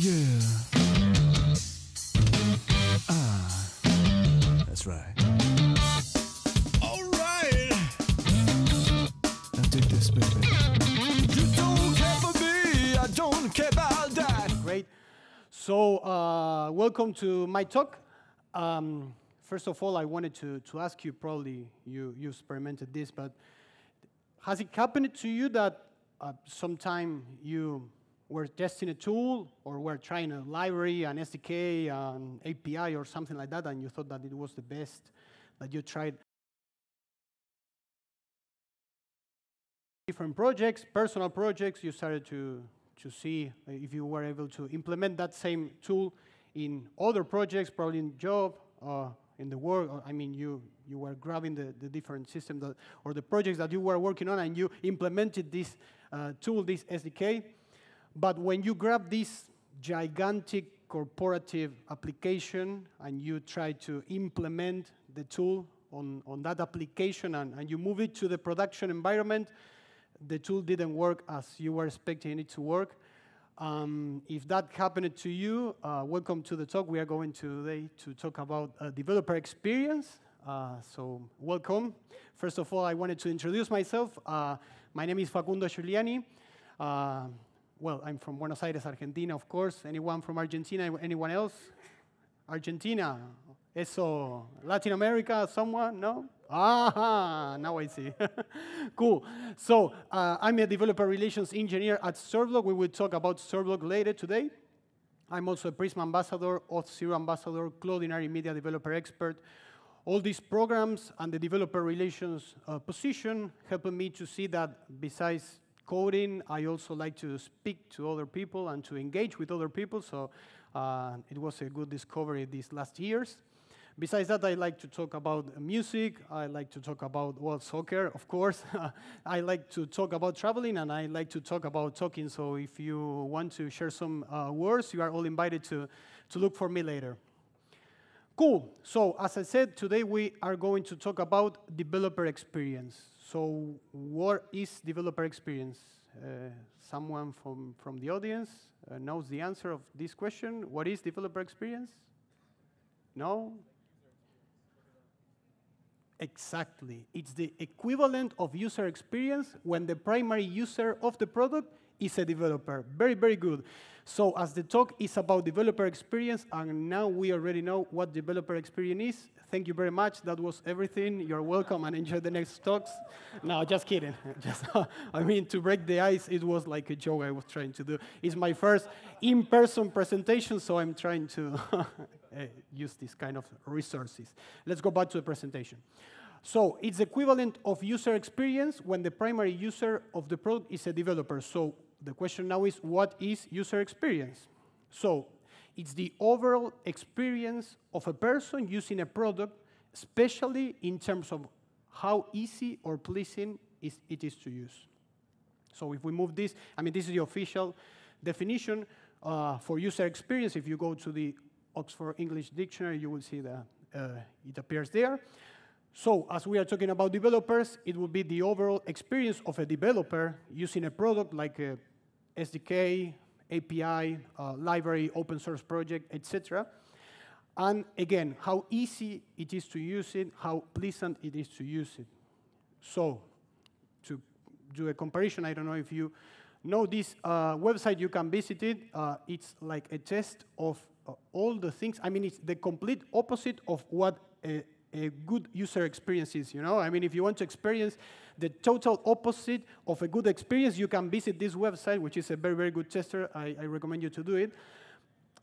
Yeah. That's right. All right. Now take this, baby. You don't care for me, I don't care about that. Great. So, welcome to my talk. First of all, I wanted to ask you, probably you experimented this, but has it happened to you that sometime you were testing a tool or were trying a library, an SDK, an API, or something like that, and you thought that it was the best that you tried? Different projects, personal projects, you started to see if you were able to implement that same tool in other projects, probably in job, in the work. I mean, you were grabbing the different systems that, or the projects that you were working on, and you implemented this tool, this SDK. But when you grab this gigantic corporative application and you try to implement the tool on that application and you move it to the production environment, the tool didn't work as you were expecting it to work. If that happened to you, welcome to the talk. We are going today to talk about developer experience. So welcome. First of all, I wanted to introduce myself. My name is Facundo Giuliani. Well, I'm from Buenos Aires, Argentina, of course. Anyone from Argentina? Anyone else? Argentina. Eso. Latin America? Someone? No? Aha, now I see. Cool. So I'm a developer relations engineer at STORYBLOK. We will talk about STORYBLOK later today. I'm also a Prism ambassador, Auth0 ambassador, Cloudinary media developer expert. All these programs and the developer relations position helping me to see that besides coding, I also like to speak to other people and to engage with other people. So it was a good discovery these last years. Besides that, I like to talk about music. I like to talk about, well, soccer, of course. I like to talk about traveling, and I like to talk about talking. So if you want to share some words, you are all invited to look for me later. Cool. So as I said, today we are going to talk about developer experience. So what is developer experience? Someone from the audience knows the answer of this question. What is developer experience? No? Exactly. It's the equivalent of user experience when the primary user of the product is a developer. Very, very good. So as the talk is about developer experience, and now we already know what developer experience is, thank you very much. That was everything. You're welcome, and enjoy the next talks. No, just kidding. I mean, to break the ice, it was like a joke I was trying to do. It's my first in-person presentation, so I'm trying to use this kind of resources. Let's go back to the presentation. So it's equivalent of user experience when the primary user of the product is a developer. So the question now is, what is user experience? So it's the overall experience of a person using a product, especially in terms of how easy or pleasing it is to use. So if we move this, I mean, this is the official definition for user experience. If you go to the Oxford English Dictionary, you will see that it appears there. So as we are talking about developers, it will be the overall experience of a developer using a product like a SDK, API, library, open source project, etc. And again, how easy it is to use it, how pleasant it is to use it. So to do a comparison, I don't know if you know this website, you can visit it. It's like a test of all the things. I mean, it's the complete opposite of what a good user experience is, you know? I mean, if you want to experience the total opposite of a good experience, you can visit this website, which is a very, very good tester. I recommend you to do it.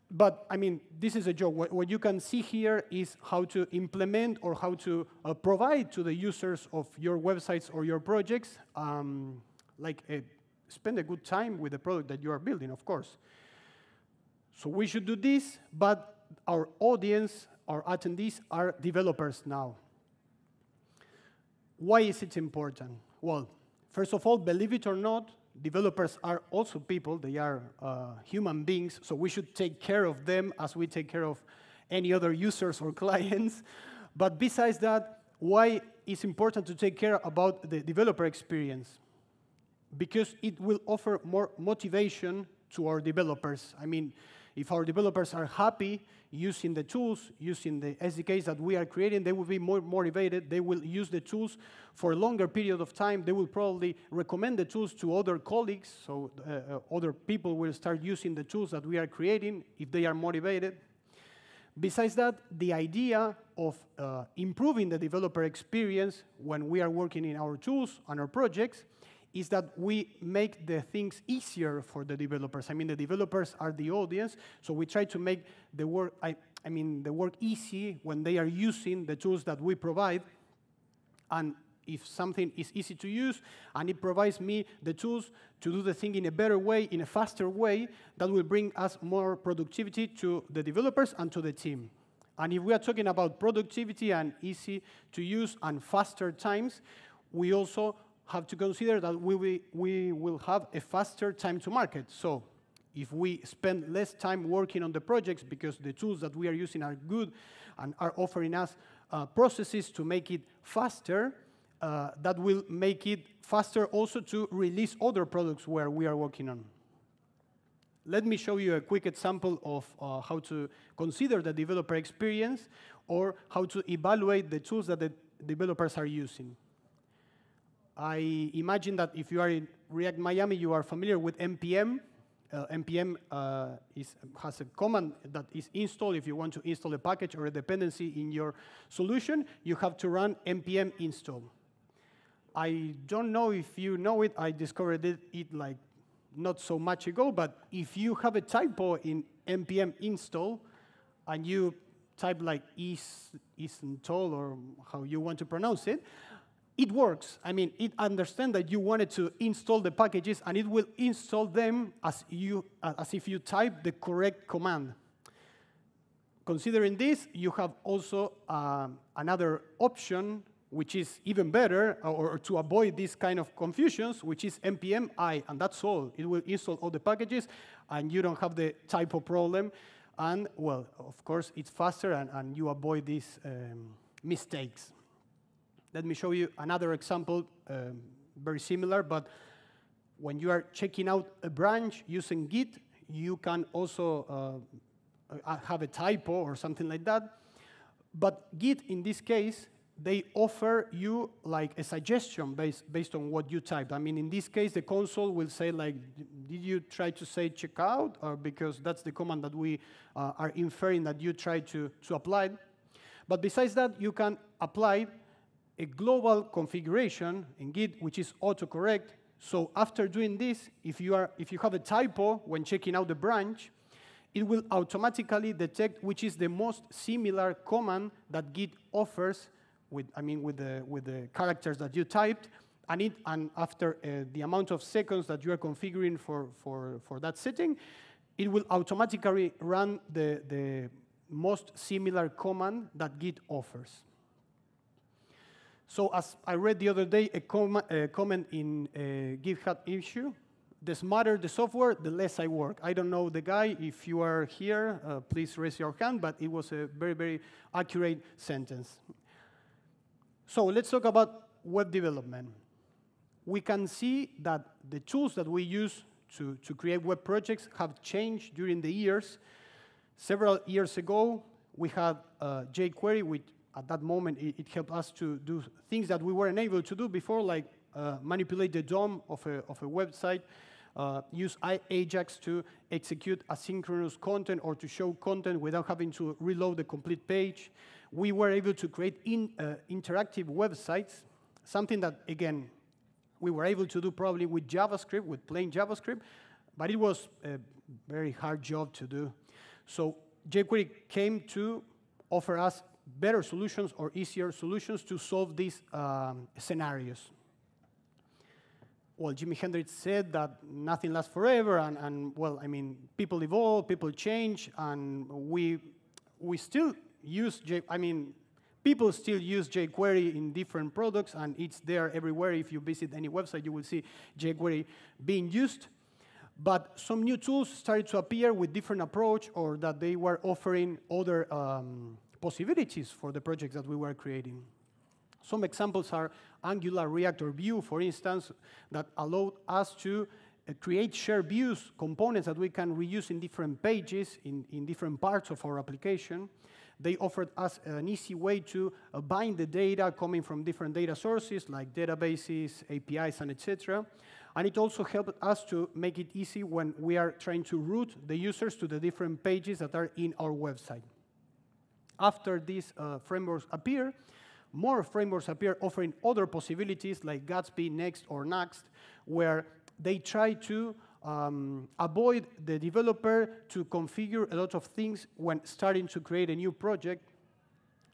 But, I mean, this is a joke. What you can see here is how to implement or how to provide to the users of your websites or your projects, spend a good time with the product that you are building, of course. So we should do this, but our audience, our attendees are developers now. Why is it important? Well, first of all, believe it or not, developers are also people. They are human beings, so we should take care of them as we take care of any other users or clients. But besides that, why is important to take care about the developer experience? Because it will offer more motivation to our developers. I mean, if our developers are happy using the tools, using the SDKs that we are creating, they will be more motivated. They will use the tools for a longer period of time. They will probably recommend the tools to other colleagues, so other people will start using the tools that we are creating if they are motivated. Besides that, the idea of improving the developer experience when we are working in our tools and our projects is that we make the things easier for the developers. I mean, the developers are the audience, so we try to make the work, the work easy when they are using the tools that we provide. And if something is easy to use and it provides me the tools to do the thing in a better way, in a faster way, that will bring us more productivity to the developers and to the team. And if we are talking about productivity and easy to use and faster times, we also have to consider that we will have a faster time to market. So if we spend less time working on the projects because the tools that we are using are good and are offering us processes to make it faster, that will make it faster also to release other products where we are working on. Let me show you a quick example of how to consider the developer experience or how to evaluate the tools that the developers are using. I imagine that if you are in React Miami, you are familiar with npm. npm has a command that is installed. If you want to install a package or a dependency in your solution, you have to run npm install. I don't know if you know it. I discovered it like not so much ago, but if you have a typo in npm install and you type like install or how you want to pronounce it, it works. I mean, it understands that you wanted to install the packages, and it will install them as if you type the correct command. Considering this, you have also another option, which is even better, or to avoid this kind of confusions, which is npm I, and that's all. It will install all the packages, and you don't have the typo problem. And, well, of course, it's faster, and you avoid these mistakes. Let me show you another example, very similar, but when you are checking out a branch using Git, you can also have a typo or something like that. But Git, in this case, they offer you like a suggestion based on what you typed. I mean, in this case, the console will say, like, did you try to say checkout? Or because that's the command that we are inferring that you tried to apply. But besides that, you can apply a global configuration in Git, which is autocorrect. So after doing this, if you have a typo when checking out the branch, it will automatically detect which is the most similar command that Git offers with the characters that you typed, and after the amount of seconds that you are configuring for that setting, it will automatically run the most similar command that Git offers. So as I read the other day, a comment in a GitHub issue, the smarter the software, the less I work. I don't know the guy. If you are here, please raise your hand, but it was a very, very accurate sentence. So let's talk about web development. We can see that the tools that we use to create web projects have changed during the years. Several years ago, we had jQuery, which at that moment, it helped us to do things that we weren't able to do before, like manipulate the DOM of a website, use Ajax to execute asynchronous content or to show content without having to reload the complete page. We were able to create interactive websites, something that, again, we were able to do probably with JavaScript, with plain JavaScript, but it was a very hard job to do. So jQuery came to offer us better solutions or easier solutions to solve these scenarios. Well, Jimi Hendrix said that nothing lasts forever, and well, I mean, people evolve, people change, and we still use people still use jQuery in different products, and it's there everywhere. If you visit any website, you will see jQuery being used. But some new tools started to appear with different approach, or that they were offering other possibilities for the projects that we were creating. Some examples are Angular, React, or Vue, for instance, that allowed us to create shared views, components that we can reuse in different pages, in different parts of our application. They offered us an easy way to bind the data coming from different data sources, like databases, APIs, and etc. And it also helped us to make it easy when we are trying to route the users to the different pages that are in our website. After these frameworks appear, more frameworks appear offering other possibilities like Gatsby, Next, or Next, where they try to avoid the developer to configure a lot of things when starting to create a new project.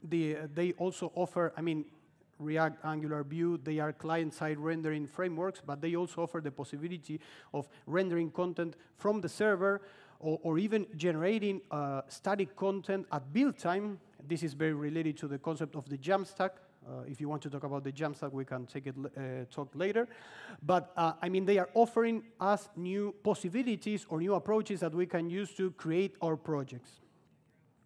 They also offer, I mean, React, Angular, Vue, they are client-side rendering frameworks, but they also offer the possibility of rendering content from the server or even generating static content at build time. This is very related to the concept of the JAMstack. If you want to talk about the JAMstack, we can talk later. But I mean, they are offering us new possibilities or new approaches that we can use to create our projects.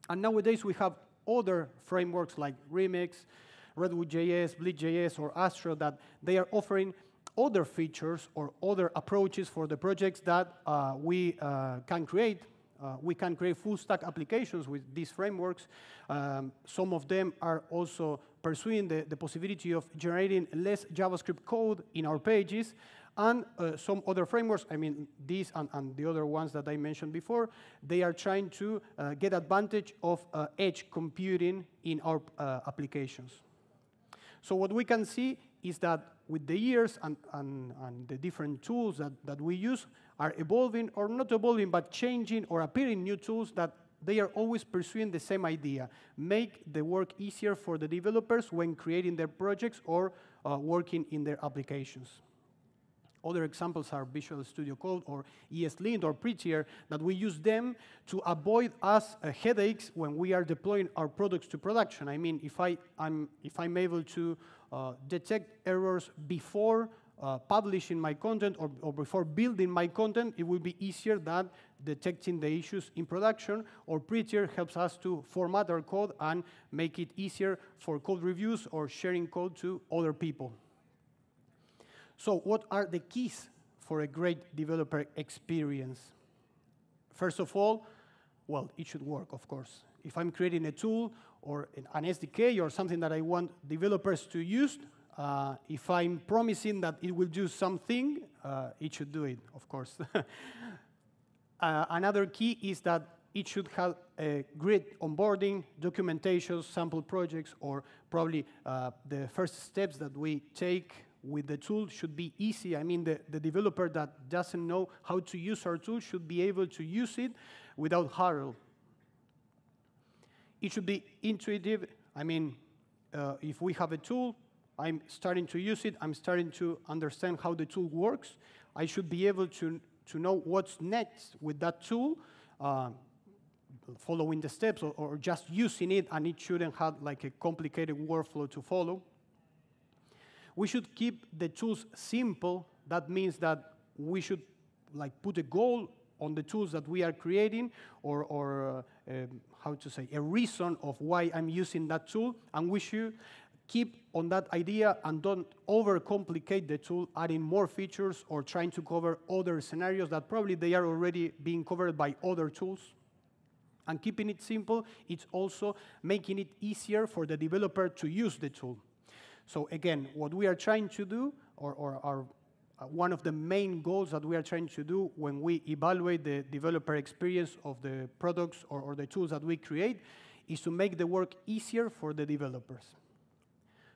And nowadays, we have other frameworks like Remix, Redwood.js, Bleed.js, or Astro that they are offering other features or other approaches for the projects that we can create. We can create full-stack applications with these frameworks. Some of them are also pursuing the possibility of generating less JavaScript code in our pages. And some other frameworks, I mean, these and the other ones that I mentioned before, they are trying to get advantage of edge computing in our applications. So what we can see is that with the years and the different tools that we use are evolving, or not evolving, but changing or appearing new tools that they are always pursuing the same idea: make the work easier for the developers when creating their projects or working in their applications. Other examples are Visual Studio Code or ESLint or Prettier, that we use them to avoid us headaches when we are deploying our products to production. I mean, if I'm able to detect errors before publishing my content or before building my content, it will be easier than detecting the issues in production. Or Prettier helps us to format our code and make it easier for code reviews or sharing code to other people. So what are the keys for a great developer experience? First of all, well, it should work, of course. If I'm creating a tool or an SDK or something that I want developers to use, if I'm promising that it will do something, it should do it, of course. Another key is that it should have a great onboarding, documentation, sample projects, or probably the first steps that we take with the tool should be easy. I mean, the developer that doesn't know how to use our tool should be able to use it without hurdle. It should be intuitive. I mean, if we have a tool, I'm starting to use it, I'm starting to understand how the tool works, I should be able to know what's next with that tool, following the steps or just using it, and it shouldn't have like a complicated workflow to follow. We should keep the tools simple. That means that we should like put a goal on the tools that we are creating, or how to say, a reason of why I'm using that tool, and we should keep on that idea and don't overcomplicate the tool, adding more features or trying to cover other scenarios that probably they are already being covered by other tools. And keeping it simple, it's also making it easier for the developer to use the tool. So again, what we are trying to do, or one of the main goals that we are trying to do when we evaluate the developer experience of the products or the tools that we create, is to make the work easier for the developers.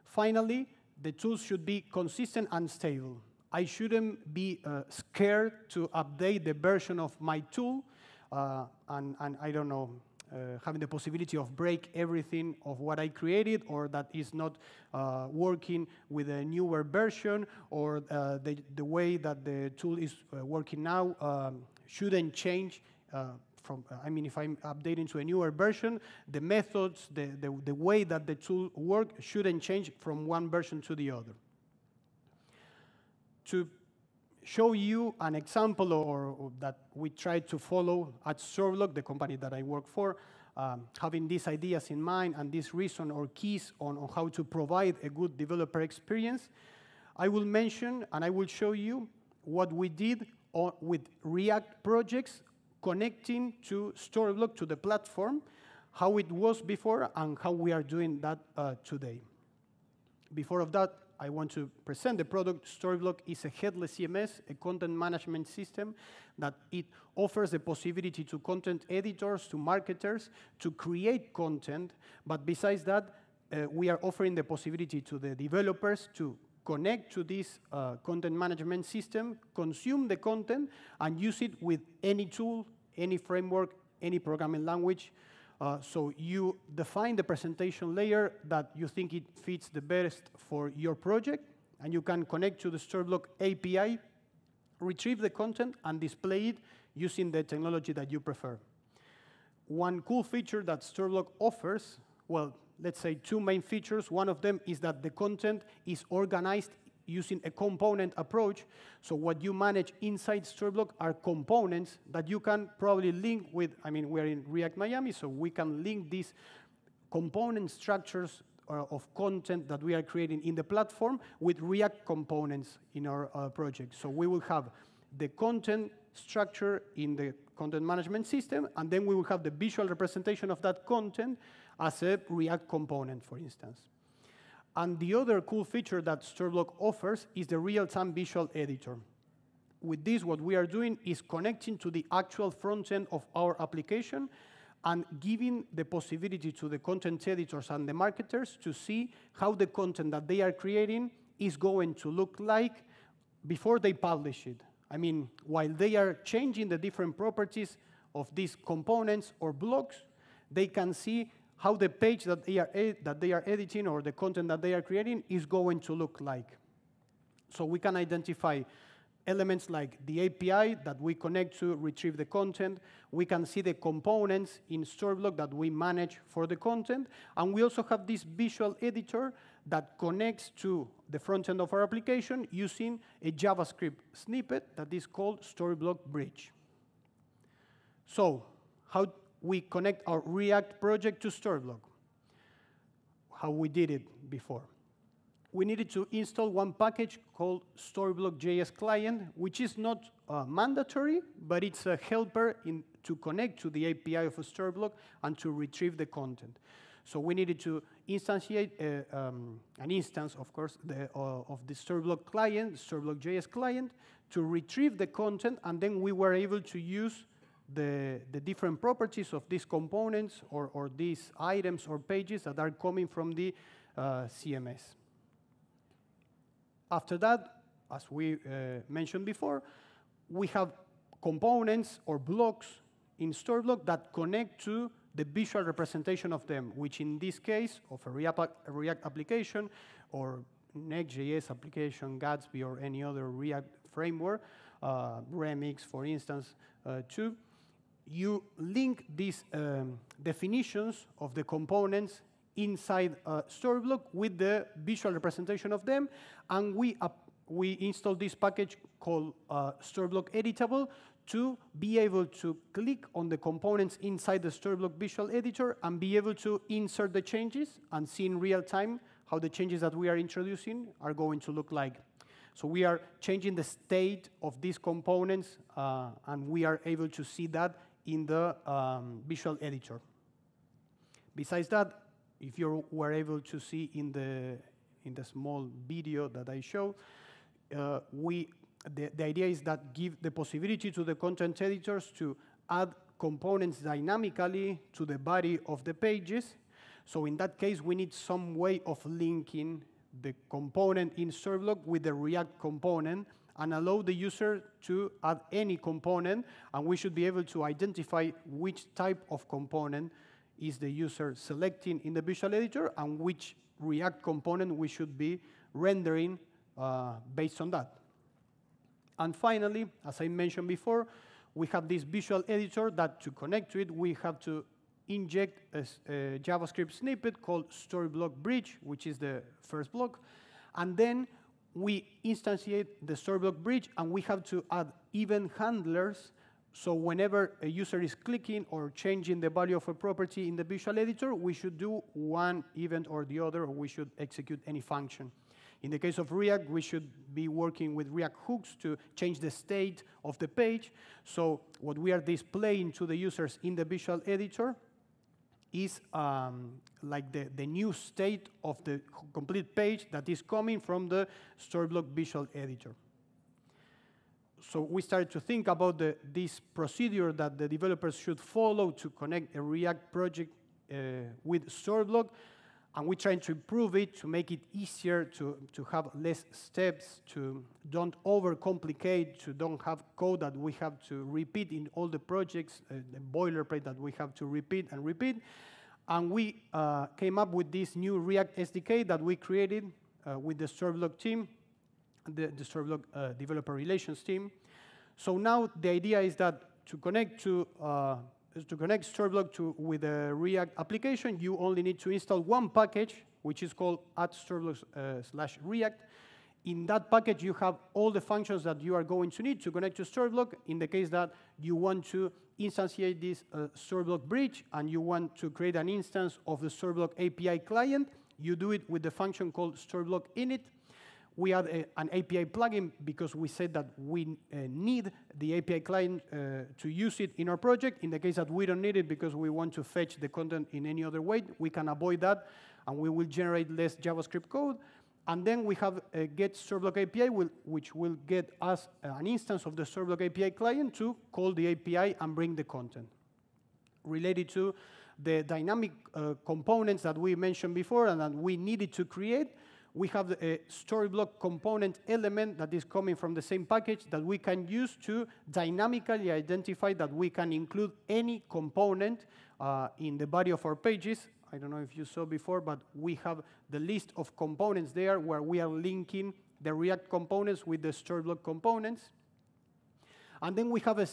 Finally, the tools should be consistent and stable. I shouldn't be scared to update the version of my tool, and I don't know, having the possibility of break everything of what I created, or that is not working with a newer version, or the way that the tool is working now shouldn't change I mean, if I'm updating to a newer version, the methods, the way that the tool works shouldn't change from one version to the other. To show you an example or that we try to follow at STORYBLOK, the company that I work for, having these ideas in mind and this reason or keys on how to provide a good developer experience, I will mention and I will show you what we did with React projects connecting to Storyblock, to the platform, how it was before and how we are doing that today. Before of that, I want to present the product. Storyblock is a headless CMS, a content management system that it offers the possibility to content editors, to marketers, to create content. But besides that, we are offering the possibility to the developers to connect to this content management system, consume the content, and use it with any tool, any framework, any programming language. So you define the presentation layer that you think it fits the best for your project, and you can connect to the Storyblock API, retrieve the content, and display it using the technology that you prefer. One cool feature that Storyblock offers, well, let's say two main features. One of them is that the content is organized using a component approach. So what you manage inside Storyblock are components that you can probably link with. I mean, we're in React Miami, so we can link these component structures of content that we are creating in the platform with React components in our project. So we will have the content structure in the content management system, and then we will have the visual representation of that content as a React component, for instance. And the other cool feature that Storyblock offers is the real-time visual editor. With this, what we are doing is connecting to the actual front end of our application and giving the possibility to the content editors and the marketers to see how the content that they are creating is going to look like before they publish it. I mean, while they are changing the different properties of these components or blocks, they can see how the page that they are editing or the content that they are creating is going to look like. So we can identify elements like the API that we connect to retrieve the content. We can see the components in Storyblock that we manage for the content. And we also have this visual editor that connects to the front end of our application using a JavaScript snippet that is called Storyblock Bridge. So how we connect our React project to Storyblock, how we did it before. We needed to install one package called Storyblock.js client, which is not mandatory, but it's a helper to connect to the API of a Storyblock and to retrieve the content. So we needed to instantiate an instance, of course, of the Storyblock client, Storyblock.js client, to retrieve the content, and then we were able to use the different properties of these components or these items or pages that are coming from the CMS. After that, as we mentioned before, we have components or blocks in Storyblock that connect to the visual representation of them, which in this case, of a React application or Next.js application, Gatsby, or any other React framework, Remix, for instance, too. You link these definitions of the components inside Storyblock with the visual representation of them, and we installed this package called Storyblock Editable to be able to click on the components inside the Storyblock visual editor and be able to insert the changes and see in real time how the changes that we are introducing are going to look like. So we are changing the state of these components, and we are able to see that in the visual editor. Besides that, if you were able to see in the small video that I showed, the idea is that give the possibility to the content editors to add components dynamically to the body of the pages. So in that case, we need some way of linking the component in Storyblock with the React component and allow the user to add any component, and we should be able to identify which type of component is the user selecting in the visual editor and which React component we should be rendering based on that. And finally, as I mentioned before, we have this visual editor that to connect to it, we have to inject a JavaScript snippet called Storyblock Bridge, which is the first block. And then we instantiate the Storyblock Bridge, and we have to add event handlers. So whenever a user is clicking or changing the value of a property in the visual editor, we should do one event or the other, or we should execute any function. In the case of React, we should be working with React hooks to change the state of the page. So what we are displaying to the users in the visual editor is like the new state of the complete page that is coming from the STORYBLOK visual editor. So we started to think about this procedure that the developers should follow to connect a React project with STORYBLOK, and we're trying to improve it to make it easier, to have less steps, to don't overcomplicate, to don't have code that we have to repeat in all the projects, the boilerplate that we have to repeat and repeat. And we came up with this new React SDK that we created with the STORYBLOK team, the STORYBLOK developer relations team. So now the idea is that to connect STORYBLOK with a React application, you only need to install one package, which is called @STORYBLOK/React. In that package, you have all the functions that you are going to need to connect to STORYBLOK. In the case that you want to instantiate this STORYBLOK bridge and you want to create an instance of the STORYBLOK API client, you do it with the function called STORYBLOK init. We add an API plugin because we said that we need the API client to use it in our project. In the case that we don't need it because we want to fetch the content in any other way, we can avoid that, and we will generate less JavaScript code. And then we have a get STORYBLOK API, which will get us an instance of the STORYBLOK API client to call the API and bring the content. Related to the dynamic components that we mentioned before and that we needed to create, we have a STORYBLOK component element that is coming from the same package that we can use to dynamically identify that we can include any component in the body of our pages. I don't know if you saw before, but we have the list of components there where we are linking the React components with the STORYBLOK components. And then we have a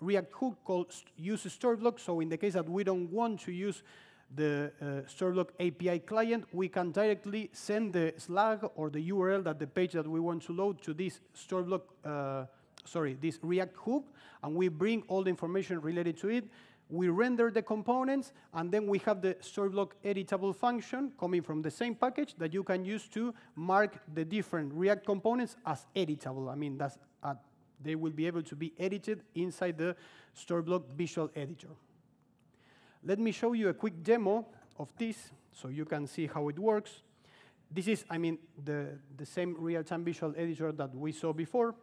React hook called use STORYBLOK. So in the case that we don't want to use the STORYBLOK API client, we can directly send the slug or the URL that the page that we want to load to this this React hook, and we bring all the information related to it. We render the components, and then we have the STORYBLOK editable function coming from the same package that you can use to mark the different React components as editable. I mean, they will be able to be edited inside the STORYBLOK visual editor. Let me show you a quick demo of this so you can see how it works. This is, I mean, the same real-time visual editor that we saw before.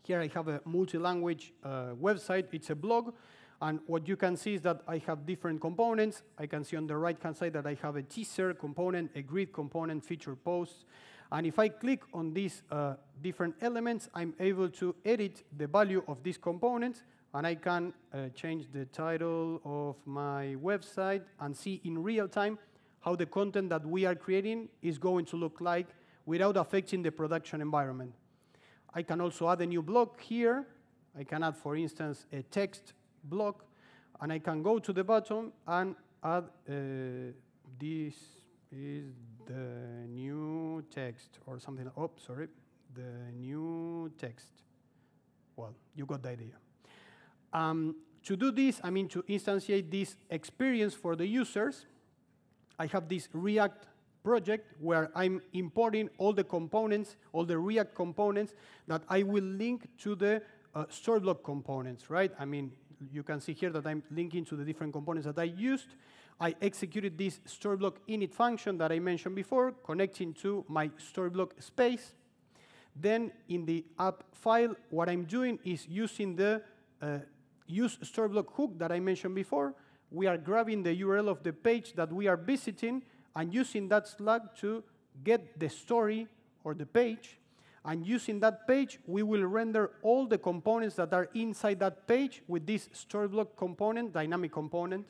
Here I have a multi-language website. It's a blog. And what you can see is that I have different components. I can see on the right-hand side that I have a teaser component, a grid component, feature posts. And if I click on these different elements, I'm able to edit the value of these components. And I can change the title of my website and see in real time how the content that we are creating is going to look like without affecting the production environment. I can also add a new block here. I can add, for instance, a text block. And I can go to the bottom and add this is the new text or something. Oh, sorry, the new text. Well, you got the idea. To do this, I mean to instantiate this experience for the users, I have this React project where I'm importing all the components, all the React components that I will link to the STORYBLOK components, right? I mean, you can see here that I'm linking to the different components that I used. I executed this STORYBLOK init function that I mentioned before, connecting to my STORYBLOK space. Then in the app file, what I'm doing is using the use STORYBLOK hook that I mentioned before. We are grabbing the URL of the page that we are visiting and using that slug to get the story or the page. And using that page, we will render all the components that are inside that page with this STORYBLOK component, dynamic component.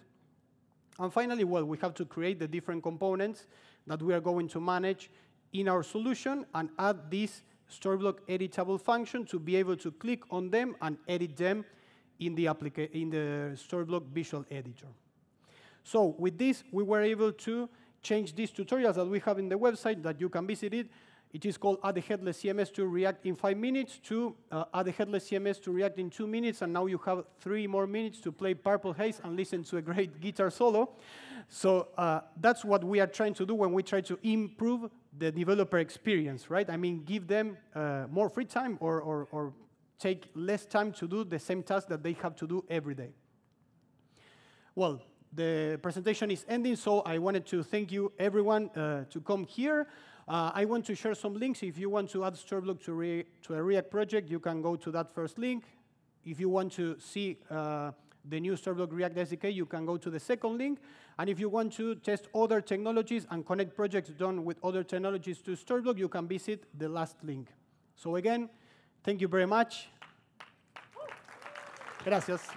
And finally, well, we have to create the different components that we are going to manage in our solution and add this STORYBLOK editable function to be able to click on them and edit them in the STORYBLOK visual editor. So with this, we were able to change these tutorials that we have in the website that you can visit it It is called Add the Headless CMS to React in 5 minutes, to Add the Headless CMS to React in 2 minutes, and now you have 3 more minutes to play Purple Haze and listen to a great guitar solo. So that's what we are trying to do when we try to improve the developer experience, right? I mean, give them more free time or take less time to do the same task that they have to do every day. Well, the presentation is ending, so I wanted to thank you, everyone, to come here. I want to share some links. If you want to add STORYBLOK to a React project, you can go to that first link. If you want to see the new STORYBLOK React SDK, you can go to the second link. And if you want to test other technologies and connect projects done with other technologies to STORYBLOK, you can visit the last link. So again, thank you very much. Gracias.